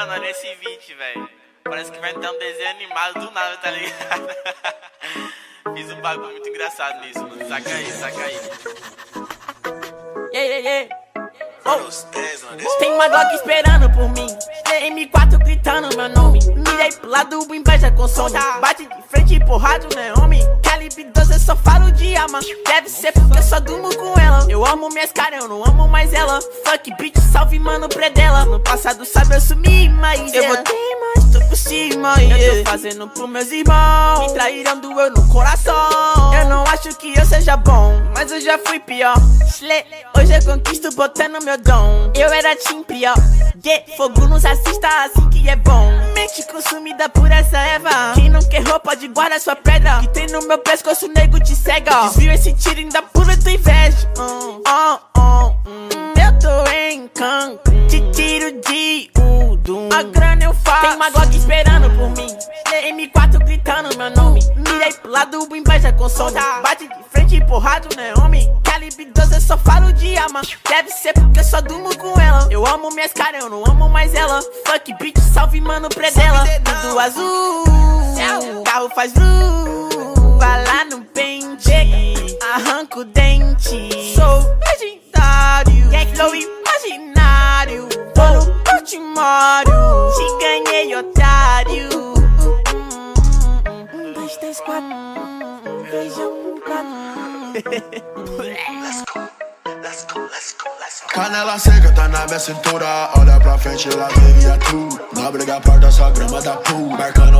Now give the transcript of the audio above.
Mano, olha esse vídeo, velho. Parece que vai ter um desenho animado do nada, tá ligado? Fiz um bagulho muito engraçado nisso, mano. Saca aí. Oh. Tem uma Glock esperando por mim, M4 gritando meu nome. Mirei pro lado, o inveja consome. Bate de frente, porrada, né, homem? Calibre 12, eu só falo de alma. Deve ser porque eu só durmo com ela. Eu amo minhas caras, eu não amo mais ela. Fuck bitch, salve mano predela. No passado sabe eu sumi, mas eu voltei, mas tô por cima. Eu tô fazendo pros meus irmãos. Me traíram, doeu no coração. Eu não acho que eu seja bom, mas eu já fui pior. Hoje eu conquisto botando meu dom. Eu era team pior. Fogo nos assista assim que é bom. Mente consumida por essa erva. Quem não quer roupa de guarda sua pedra. Que tem no meu pescoço, nego te cega. Desvio esse tiro ainda pura tua inveja. Eu tô em Cancún, te tiro de Udum. A grana eu faço. Tem uma Glock esperando por mim, M4 gritando meu nome. Mirei pro lado, o inveja consome. Bate de frente, porrada, né, homem? Calibre 12, eu só falo de alma. Deve ser porque eu só durmo com ela. Eu amo minhas caras, eu não amo mais ela. Fuck bitch, salve mano predela. Tudo azul, carro faz vru. Vai lá no pente, arranca o dente. Sou legendário, flow imaginário. Tô no Portimório, te ganhei, otário. 1, 2, 3, 4. Beijão 4. Canela seca tá na minha cintura. Olha pra frente, lá vem tu. Não briga, porta, só grama da pool. Marcando